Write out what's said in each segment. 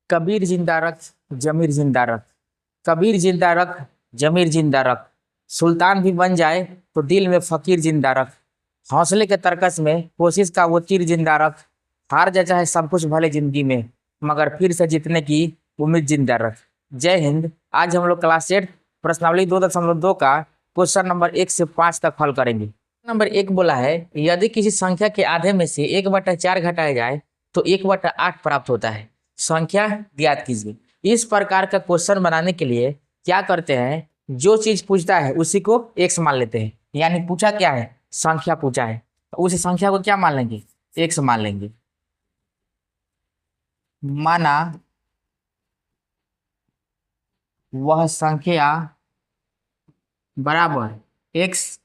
कबीर जिंदा रख, जमीर जिंदा रख। कबीर जिंदा रख, जमीर जिंदा रख। सुल्तान भी बन जाए तो दिल में फकीर जिंदा रख। हौसले के तरकस में कोशिश का वो तीर जिंदा रख। हार जा चाहे सब कुछ भले जिंदगी में, मगर फिर से जीतने की उम्मीद जिंदा रख। जय हिंद। आज हम लोग क्लास 8 प्रश्नावली 2.2 का क्वेश्चन नंबर 1 से 5 तक हल करेंगे। नंबर 1 बोला है, यदि किसी संख्या के आधे में से 1/4 घटाया जाए तो 1/8 प्राप्त होता है। संख्या ज्ञात कीजिए। इस प्रकार का क्वेश्चन बनाने के लिए क्या करते हैं, जो चीज पूछता है उसी को x मान लेते हैं। यानी पूछा क्या है, संख्या पूछा है, तो उस संख्या को क्या मान लेंगे, x मान लेंगे। माना वह संख्या बराबर x।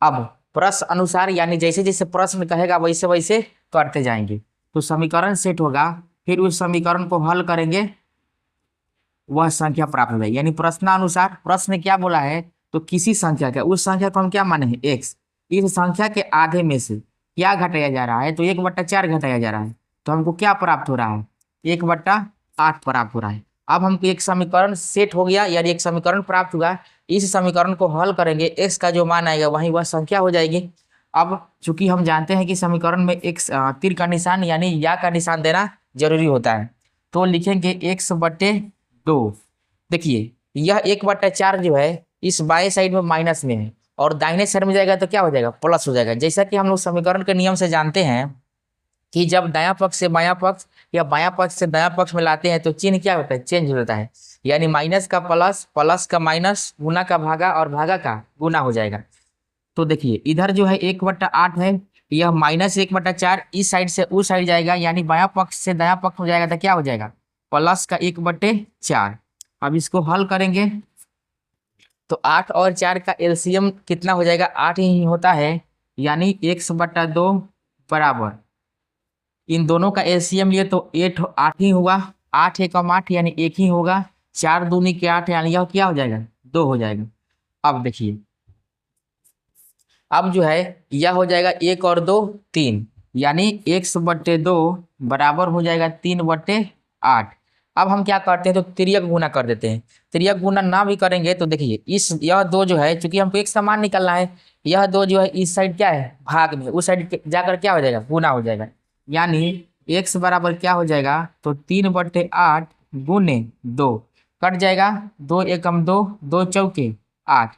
अब प्रश्न अनुसार यानी जैसे जैसे प्रश्न कहेगा वैसे वैसे करते जाएंगे तो समीकरण सेट होगा, फिर उस समीकरण को हल करेंगे, वह संख्या प्राप्त हो जाएगी। यानी प्रश्नानुसार प्रश्न क्या बोला है, तो किसी संख्या का, उस संख्या को हम क्या माने हैं, x। इस संख्या के आधे में से क्या घटाया जा रहा है, तो 1/4 घटाया जा रहा है, तो हमको क्या प्राप्त हो रहा है, 1/8 प्राप्त हो रहा है। अब हमको एक समीकरण सेट हो गया, यानी एक समीकरण प्राप्त हुआ। इस समीकरण को हल करेंगे, x का जो मान आएगा वही वह संख्या हो जाएगी। अब चूंकि हम जानते हैं कि समीकरण में एक तीर का निशान यानी या का निशान देना जरूरी होता है, तो लिखेंगे x/2। देखिए यह 1/4 जो है इस बाएं साइड में माइनस में है और दाहिने साइड में जाएगा तो क्या हो जाएगा, प्लस हो जाएगा। जैसा कि हम लोग समीकरण के नियम से जानते हैं कि जब दायां पक्ष से बायां पक्ष या बायां पक्ष से दायां पक्ष में लाते हैं तो चिन्ह क्या होता है, चेंज हो जाता है। यानी माइनस का प्लस, प्लस का माइनस, गुना का भागा और भागा का गुना हो जाएगा। तो देखिए इधर जो है 1/8 है, यह -1/4 इस साइड से उस साइड जाएगा, यानी बायां पक्ष से दायां पक्ष में जाएगा तो क्या हो जाएगा, प्लस का 1/4। अब इसको हल करेंगे तो 8 और 4 का एलसीएम कितना हो जाएगा, 8 ही होता है, यानी x/2 बराबर इन दोनों का एलसीएम लिए तो 8 ही होगा। 8 एकम 8 यानी 1 ही होगा। 4 दूनी के 8 यानी यह क्या हो जाएगा, 2 हो जाएगा। अब देखिए अब जो है यह हो जाएगा 1 और 2 3, यानी x/2 बराबर हो जाएगा 3/8। अब हम क्या करते हैं, तो तिर्यक गुना कर देते हैं। तिर्यक गुना ना भी करेंगे तो देखिए इस यह 2 जो है, चूंकि हमको एक समान निकलना है, यह 2 जो है इस साइड क्या है, भाग में, उस साइड जाकर क्या हो जाएगा, गुना हो जाएगा। यानी x बराबर क्या हो जाएगा, तो 3/8 गुने 2 कट जाएगा, 2 एकम 2, 2 चौके 8,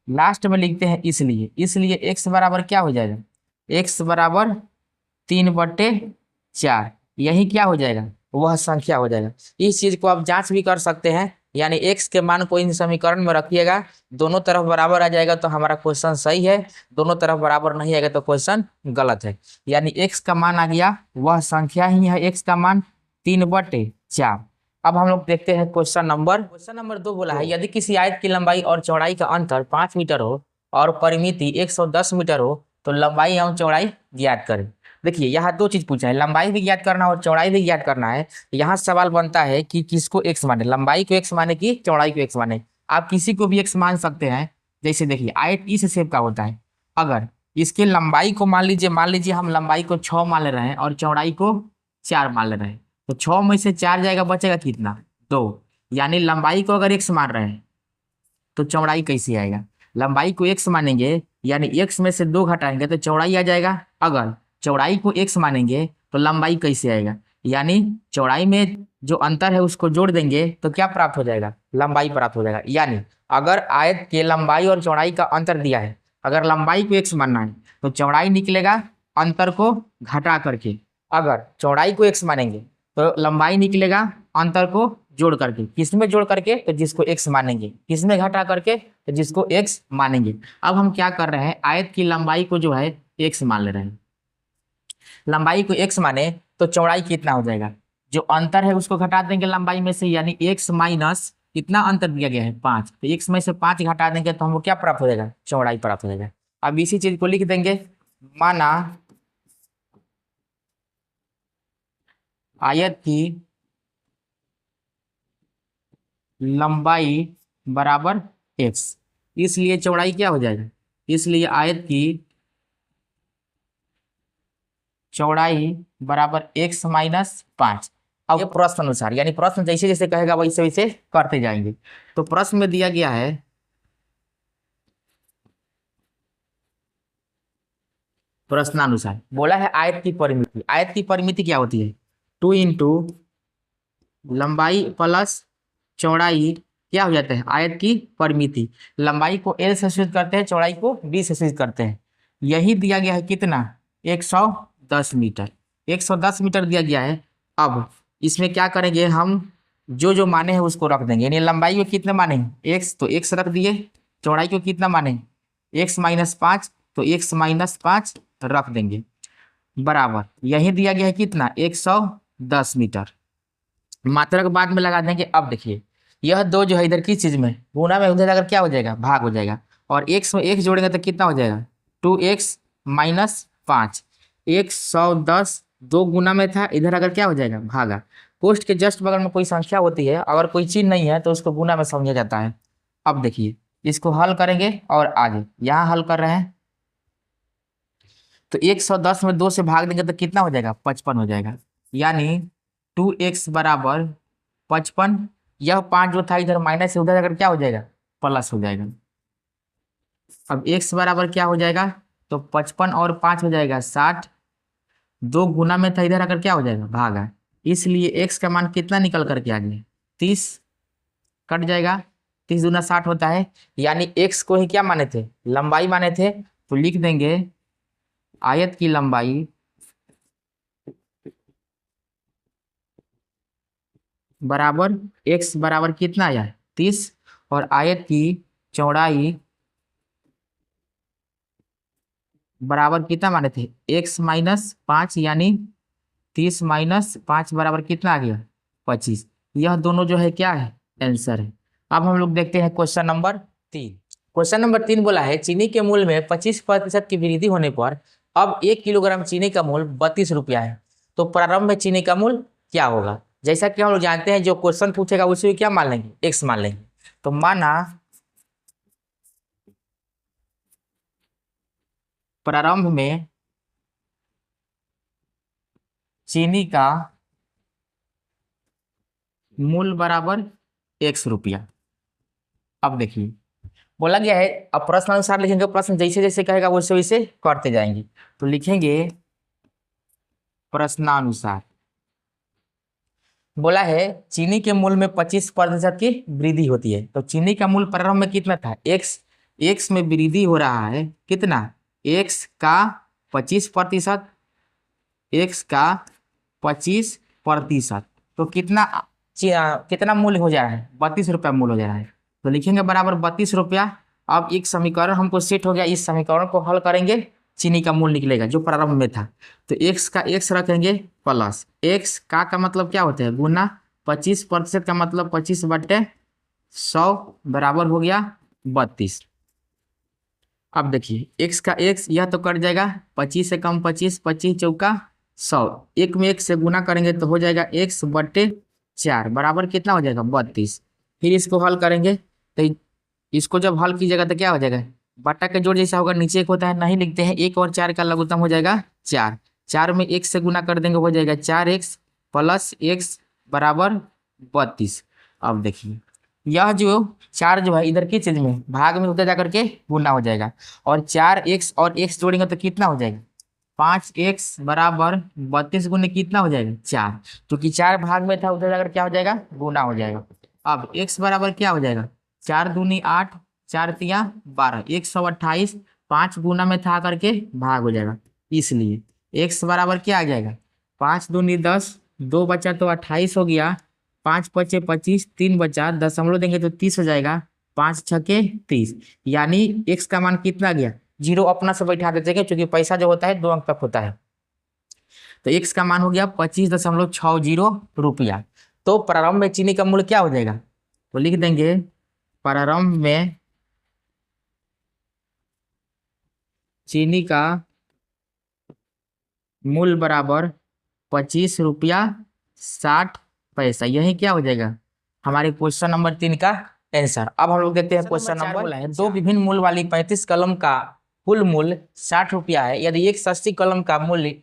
लास्ट में लिखते हैं इसलिए x बराबर क्या हो जाएगा, x बराबर 3/4। यही क्या हो जाएगा, वह संख्या हो जाएगा। इस चीज को आप जांच भी कर सकते हैं, यानी x के मान को इन समीकरण में रखिएगा, दोनों तरफ बराबर आ जाएगा तो हमारा क्वेश्चन सही है, दोनों तरफ बराबर नहीं आएगा तो क्वेश्चन गलत है। यानी x का मान आ गया, वह संख्या ही है, x का मान 3/4। अब हम लोग देखते हैं क्वेश्चन नंबर 2 बोला है, यदि किसी आयत की लंबाई और चौड़ाई का अंतर 5 मीटर हो और परिमिति 110 मीटर हो तो लंबाई एवं चौड़ाई ज्ञात करें। देखिए यहाँ 2 चीज पूछा है, लंबाई भी ज्ञात करना और चौड़ाई भी ज्ञात करना है। यहाँ सवाल बनता है कि किसको x माने, लंबाई को x माने कि चौड़ाई को x माने। आप किसी को भी x मान सकते हैं। जैसे देखिए आयत इस शेप का होता है, अगर इसके लंबाई को मान लीजिए हम लंबाई को 6 मान ले रहे हैं और चौड़ाई को 4 मान ले रहे हैं, तो 6 में से 4 जाएगा, बचेगा कितना, 2। यानी लंबाई को अगर x मान रहे हैं तो चौड़ाई कैसे आएगा, लंबाई को x मानेंगे यानी x में से 2 घटाएंगे तो चौड़ाई आ जाएगा। अगर चौड़ाई को x मानेंगे तो लंबाई कैसे आएगा, यानी चौड़ाई में जो अंतर है उसको जोड़ देंगे तो क्या प्राप्त हो जाएगा, लंबाई प्राप्त हो जाएगा। यानी अगर आयत के लंबाई और चौड़ाई का अंतर दिया है, अगर लंबाई को x मानना है तो चौड़ाई निकलेगा अंतर को घटा करके, अगर चौड़ाई को x मानेंगे तो लंबाई निकलेगा अंतर को जोड़ करके। किसमें जोड़ करके, तो जिसको x मानेंगे, किसमें घटा करके, तो जिसको x मानेंगे। अब हम क्या कर रहे हैं, आयत की लंबाई को जो है x मान ले रहे हैं। लंबाई को x माने तो चौड़ाई कितना हो जाएगा, जो अंतर है उसको घटा देंगे लंबाई में से, यानी x माइनस कितना अंतर दिया गया है 5, तो x में से 5 घटा देंगे तो हमको क्या प्राप्त हो जाएगा, चौड़ाई प्राप्त हो जाएगा। अब इसी चीज को लिख देंगे, माना आयत की लंबाई बराबर x, इसलिए चौड़ाई क्या हो जाएगा, इसलिए आयत की चौड़ाई बराबर x - 5। अब ये प्रश्न अनुसार, यानी प्रश्न जैसे जैसे कहेगा वैसे वैसे करते जाएंगे। तो प्रश्न में दिया गया है प्रश्नानुसार, बोला है आयत की परिमिति। आयत की परिमिति क्या होती है? 2 इंटू लंबाई प्लस चौड़ाई क्या हो जाता है? आयत की परिमिति। लंबाई को L से सूचित करते हैं, चौड़ाई को D से सूचित करते हैं। यही दिया गया है कितना? 110 मीटर। 110 मीटर दिया गया है। अब इसमें क्या करेंगे हम, जो जो माने हैं उसको रख देंगे। यानी लंबाई को कितने माने हैं? x, तो x रख दिए। चौड़ाई को कितना माने? x माइनस 5, तो x माइनस 5 रख देंगे, बराबर यही दिया गया है कितना? 110 मीटर। मात्रक बाद में लगा देंगे। अब देखिए यह दो जो है इधर की चीज में गुना में उधर अगर क्या हो जाएगा? भाग हो जाएगा। और x में x जोड़ेंगे तो कितना हो जाएगा? 2x minus 5। 110 दो गुना में था, इधर अगर क्या हो जाएगा? भागा। कोष्ठ के जस्ट बगल में कोई संख्या होती है, अगर कोई चीज नहीं है तो उसको गुना में समझा जाता है। अब देखिए इसको हल करेंगे और आगे यहाँ हल कर रहे हैं तो 110 में 2 से भाग देंगे तो कितना हो जाएगा? 55 हो जाएगा। यानी 2x बराबर 55। यह 5 जो था इधर माइनस से उधर अगर क्या हो जाएगा? प्लस हो जाएगा। अब x बराबर क्या हो जाएगा? तो 55 और 5 हो जाएगा 60। दो गुना में था, इधर अगर क्या हो जाएगा? भागा। इसलिए x का मान कितना निकल करके आ गया? 30। कट जाएगा, 30 दूना 60 होता है। यानी x को ही क्या माने थे? लंबाई माने थे। तो लिख देंगे आयत की लंबाई बराबर x बराबर कितना आया? 30। और आयत की चौड़ाई बराबर कितना माने थे? x माइनस 5, यानी 30 माइनस 5 बराबर कितना आ गया? 25। यह दोनों जो है क्या है? आंसर है। अब हम लोग देखते हैं क्वेश्चन नंबर 3। क्वेश्चन नंबर 3 बोला है चीनी के मूल्य में 25% की वृद्धि होने पर अब 1 किलोग्राम चीनी का मूल्य 32 रुपया है। तो प्रारंभ में चीनी का मूल्य क्या होगा? जैसा कि हम लोग जानते हैं जो क्वेश्चन पूछेगा उसे क्या मान लेंगे? x मान लेंगे। तो माना प्रारंभ में चीनी का मूल्य बराबर 1 रुपया। अब देखिए बोला गया है, अब प्रश्न अनुसार लिखेंगे। प्रश्न जैसे जैसे कहेगा वैसे वैसे करते जाएंगे। तो लिखेंगे प्रश्नानुसार। बोला है चीनी के मूल्य में 25% की वृद्धि होती है। तो चीनी का मूल्य प्रारंभ में कितना था? x में वृद्धि हो रहा है कितना? x का 25%। x का 25%। तो कितना मूल्य हो जा रहा है? 32 रुपया मूल्य हो जा रहा है। तो लिखेंगे बराबर 32 रुपया। अब एक समीकरण हमको सेट हो गया, इस समीकरण को हल करेंगे, चीनी का मूल्य निकलेगा जो प्रारंभ में था। तो x का x रखेंगे प्लस x का मतलब क्या होता है? गुना। 25% का मतलब 25/100 बराबर हो गया 32। अब देखिए x का x यह तो कट जाएगा, 25 से कम 25, 25 चौका 100। एक में 1 से गुना करेंगे तो हो जाएगा x/4 बराबर कितना हो जाएगा? 32। फिर इसको हल करेंगे तो इसको जब हल कीजिएगा तो क्या हो जाएगा? बट्टा के जोड़ जैसा होगा, नीचे एक होता है नहीं लिखते हैं। 1 और 4 का लघुत्तम हो जाएगा 4। 4 में 1 से गुना कर देंगे हो जाएगा 4x प्लस x बराबर 32। अब देखिए यह जो 4 जो है इधर की चीज में भाग में उधर जाकर के गुना हो जाएगा। और 4x और x जोड़ेंगे तो कितना हो जाएगा? 5x बराबर 32 गुने कितना हो जाएगा? 4। क्योंकि 4 भाग में था, उधर जाकर क्या हो जाएगा? गुना हो जाएगा। अब x बराबर क्या हो जाएगा? 4 दूनी 8, 4 तिया 12, 128। 5 गुना में था करके भाग हो जाएगा, इसलिए x बराबर क्या आ जाएगा? 5 दूनी 10, 2 बचा तो 28 हो गया। 5 बचे 25, 3 बचा, दशमलव देंगे तो 30 हो जाएगा। 5 छके 30। यानी x का मान कितना गया? 0 अपना से बैठा देते हैं क्योंकि पैसा जो होता है 2 अंक तक होता है। तो x का मान हो गया 25.60 रुपया। तो प्रारंभ में चीनी का मूल्य क्या हो जाएगा? तो लिख देंगे प्रारंभ में चीनी का मूल्य बराबर 25 रुपया 60 पैसा। यही क्या हो जाएगा? हमारे क्वेश्चन नंबर 3 का आंसर। अब हम लोग देखते हैं क्वेश्चन नंबर है। दो विभिन्न मूल्य वाली 35 कलम का कुल मूल्य 60 रुपया है। यदि एक सस्ती कलम का मूल्य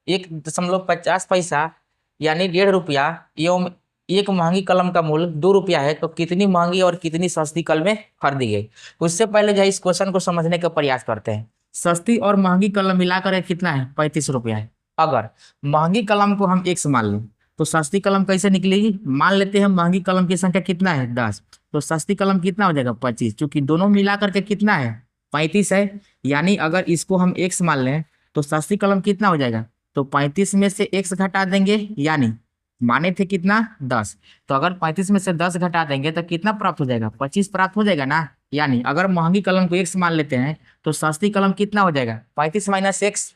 1.50 पैसा यानी 1.5 रुपया एवं एक महंगी कलम का मूल्य 2 रुपया है, तो कितनी महंगी और कितनी सस्ती कलमें खरीदी गई। उससे पहले जो है इस क्वेश्चन को समझने का प्रयास करते हैं। सस्ती और महंगी कलम मिलाकर कितना है, 35 रुपया है। अगर महंगी कलम को हम x मान लें तो सस्ती कलम कैसे निकलेगी। मान लेते हैं महंगी कलम की संख्या कितना है, 10, तो सस्ती कलम कितना हो जाएगा, 25, क्योंकि दोनों मिलाकर के कितना है, 35 है। यानी अगर इसको हम x मान लें तो सस्ती कलम कितना हो जाएगा, तो 35 में से x घटा देंगे, यानी माने थे कितना, 10, तो अगर 35 में से 10 घटा देंगे तो कितना प्राप्त हो जाएगा, 25 प्राप्त हो जाएगा ना। यानी अगर महंगी कलम को x मान लेते हैं तो सस्ती कलम कितना हो जाएगा, 35 माइनस x।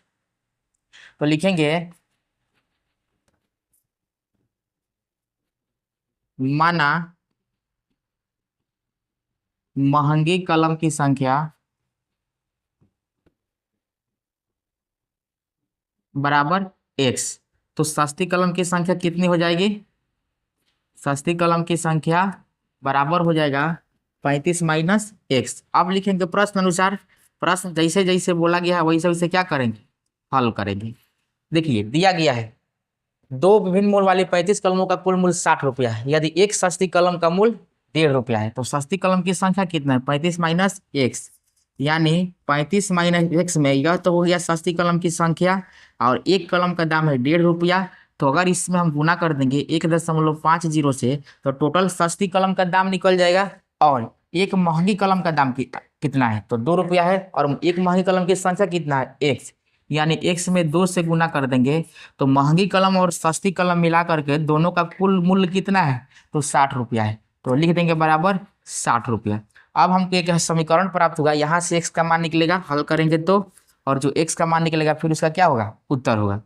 तो लिखेंगे माना महंगी कलम की संख्या बराबर x, तो सस्ती कलम की संख्या कितनी हो जाएगी, सस्ती कलम की संख्या बराबर हो जाएगा 35 माइनस x। अब लिखेंगे प्रश्न अनुसार, प्रश्न जैसे जैसे बोला गया है वैसे वैसे क्या करेंगे, हल करेंगे। देखिए दिया गया है दो विभिन्न मूल्य वाली 35 कलमों का कुल मूल्य 60 रुपया है। यदि एक सस्ती कलम का मूल्य 1.5 रुपया है तो सस्ती कलम की संख्या कितना है, 35 माइनस एक्स, यानी 35 माइनस एक्स में यह तो हो गया सस्ती कलम की संख्या और एक कलम का दाम है 1.5 रुपया। तो अगर इसमें हम गुना कर देंगे 1.50 से तो टोटल सस्ती कलम का दाम निकल जाएगा। और एक महंगी कलम का दाम कितना है, तो 2 रुपया है। और एक महंगी कलम की संख्या कितना है, एक्स, यानी x में 2 से गुना कर देंगे तो महंगी कलम और सस्ती कलम मिला करके दोनों का कुल मूल्य कितना है, तो 60 रुपया है। तो लिख देंगे बराबर 60 रुपया। अब हमको एक समीकरण प्राप्त होगा, यहाँ से x का मान निकलेगा, हल करेंगे तो, और जो x का मान निकलेगा फिर उसका क्या होगा, उत्तर होगा।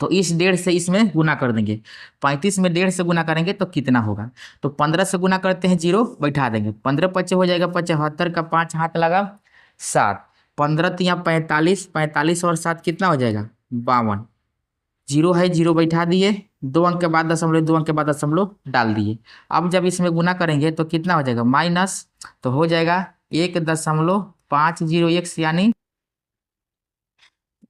तो इस 1.5 से इसमें गुना कर देंगे, 35 में 1.5 से गुना करेंगे तो कितना होगा, तो 15 से गुना करते हैं, 0 बैठा देंगे, 15 पच्चे हो जाएगा 75 का 5 हाथ लगा 7, 15 तो यहाँ 45, 45 और 7 कितना हो जाएगा, 52, 0 है 0 बैठा दिए, 2 अंक के बाद दशमलव, 2 अंक के बाद दशमलव डाल दिए। अब जब इसमें गुना करेंगे तो कितना हो जाएगा, माइनस, तो हो जाएगा 1.501, यानी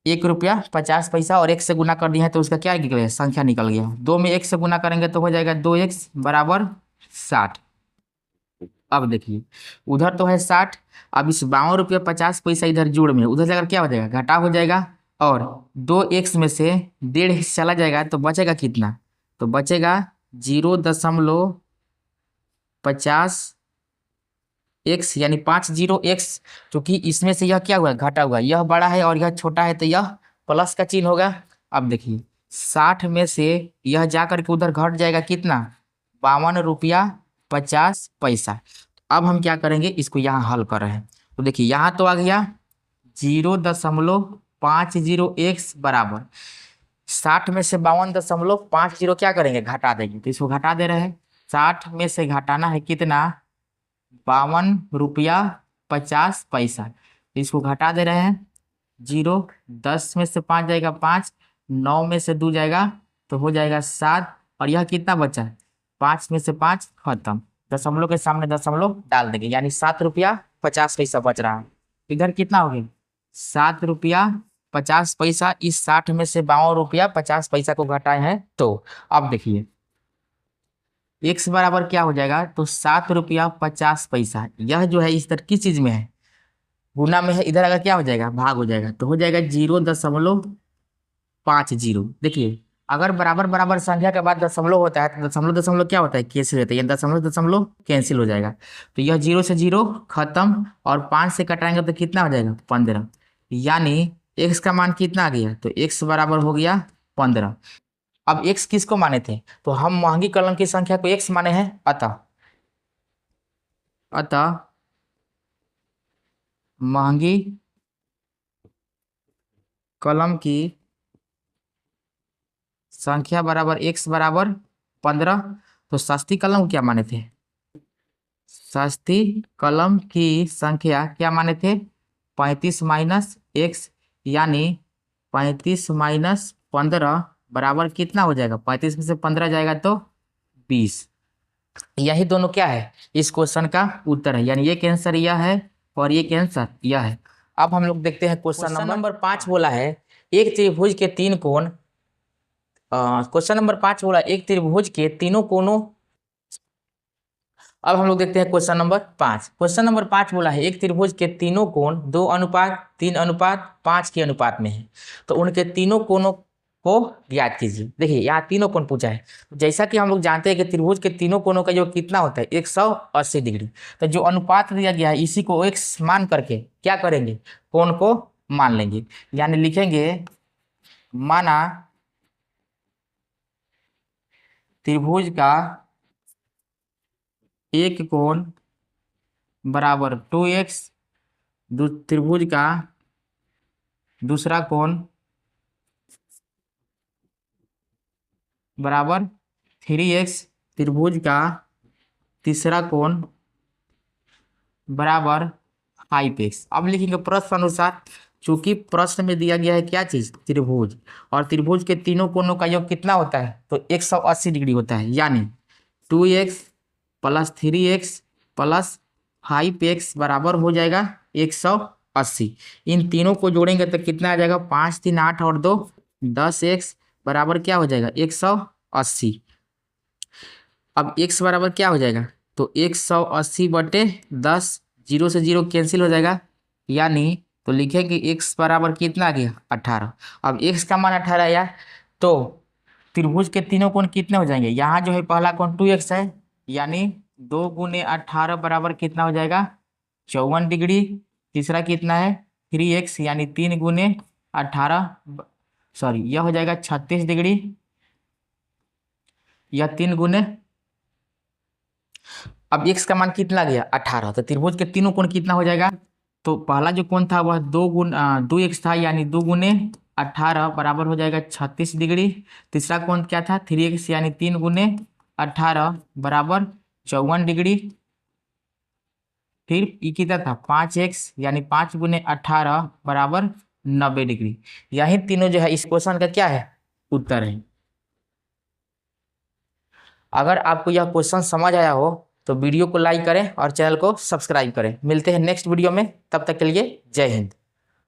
1 रुपया 50 पैसा, और 1 से गुना कर दिया है तो उसका क्या निकल गया, संख्या निकल गया। 2 में 1 से गुना करेंगे तो हो जाएगा 2x बराबर 60। अब देखिए उधर तो है 60, अब इस 52 रुपया 50 पैसा इधर जोड़ में, उधर जाकर क्या हो जाएगा, घटा हो जाएगा, और 2x में से 1.5 चला जाएगा तो बचेगा कितना, तो बचेगा 0.50x, यानी 50x, क्योंकि इसमें से यह क्या हुआ, घटा हुआ, यह बड़ा है और यह छोटा है तो यह प्लस का चिन्ह होगा। अब देखिए 60 में से यह जा करके उधर घट जाएगा कितना, 52 रुपया 50 पैसा। अब हम क्या करेंगे, इसको यहाँ हल कर रहे हैं, तो देखिए यहाँ तो आ गया 0.50x बराबर 60 में से 52.50 क्या करेंगे, घटा देंगे, तो इसको घटा दे रहे हैं। 60 में से घटाना है कितना, 52 रुपया 50 पैसा, इसको घटा दे रहे हैं। 0, 10 में से 5 जाएगा 5, 9 में से 2 जाएगा तो हो जाएगा 7, और यह कितना बचा है, 5 में से 5 खत्म, दशमलव के सामने दशमलव डाल देंगे, यानी 7 रुपया 50 पैसा बच रहा है। इधर कितना हो गया, 7 रुपया 50 पैसा, इस 60 में से 52 रुपया 50 पैसा को घटाए हैं। तो अब देखिए x बराबर क्या हो जाएगा, तो 7 रुपया 50 पैसा, यह जो है इस तरह किस चीज में है, गुना में है, इधर अगर क्या हो जाएगा, भाग हो जाएगा, तो हो जाएगा 0.50। देखिए अगर बराबर बराबर संख्या के बाद दशमलव होता है तो दशमलव दशमलव क्या होता है, कैंसिल होता है, यानी दशमलव दशमलव कैंसिल हो जाएगा। तो यह 0 से 0 खत्म, और 5 से कटाएंगे तो कितना हो जाएगा, 15, यानी x का मान कितना आ गया, तो x बराबर हो गया 15। अब x किसको माने थे, तो हम महंगी कलम की संख्या को x माने हैं, अतः महंगी कलम की संख्या बराबर x बराबर 15। तो सस्ती कलम को क्या माने थे, सस्ती कलम की संख्या क्या माने थे, 35 माइनस x, यानी 35 माइनस 15 बराबर कितना हो जाएगा, 35 में से 15 जाएगा तो 20। यही दोनों क्या है, इस क्वेश्चन का उत्तर है, यानी ये आंसर यह है और ये आंसर यह है। अब हम लोग देखते हैं क्वेश्चन नंबर 5 बोला है, एक त्रिभुज के 3 कोण क्वेश्चन नंबर 5 बोला एक त्रिभुज के तीनों कोनों। अब हम लोग देखते हैं क्वेश्चन नंबर 5। क्वेश्चन नंबर 5 बोला है एक त्रिभुज के तीनों कोण 2:3:5 के अनुपात में है, तो उनके तीनों कोणों को ज्ञात कीजिए। देखिए यहाँ तीनों कोण पूछा है, जैसा कि हम लोग जानते हैं कि त्रिभुज के तीनों कोणों का जो कितना होता है 180 डिग्री। तो जो अनुपात दिया गया है इसी को x मान करके क्या करेंगे, कोण को मान लेंगे। यानी लिखेंगे माना त्रिभुज का एक कोण बराबर 2x, त्रिभुज का दूसरा कोण बराबर 3x, त्रिभुज का तीसरा कोण बराबर 5x। अब लिखेंगे प्रश्न अनुसार, चूंकि प्रश्न में दिया गया है क्या चीज, त्रिभुज, और त्रिभुज के तीनों कोणों का योग कितना होता है, तो 180 डिग्री होता है। यानी 2x plus 3x plus 5x बराबर हो जाएगा 180। इन तीनों को जोड़ेंगे तो कितना आ जाएगा, 5 3 8 और 2 10x बराबर क्या हो जाएगा 180। अब x बराबर क्या हो जाएगा, तो 180/10, 0 से 0 कैंसिल हो जाएगा, यानी तो लिखेंगे x बराबर कितना आ गया 18। अब x का मान 18 आया तो त्रिभुज के तीनों कोण कितने हो जाएंगे, यहाँ जो है पहला कोण 2x है, यानी 2 × 18 बराबर कितना हो जाएगा 54 डिग्री। तीसरा कितना है 3x, यानी 3 × 18 सॉरी यह हो जाएगा 36 डिग्री, यह 3 × अब x का मान कितना गया 18, तो त्रिभुज के तीनों कोण कितना हो जाएगा, तो पहला जो कोण था वह 2x था, यानी 2 × 18 बराबर हो जाएगा 36 डिग्री। तीसरा कोण क्या था 3x, यानी 3 × 18 बराबर 54 डिग्री। फिर ये कितना था 5x, यानी 5 × 18 बराबर 90 डिग्री। यही तीनों जो है इस क्वेश्चन का क्या है, उत्तर है। अगर आपको यह क्वेश्चन समझ आया हो तो वीडियो को लाइक करें और चैनल को सब्सक्राइब करें। मिलते हैं नेक्स्ट वीडियो में, तब तक के लिए जय हिंद।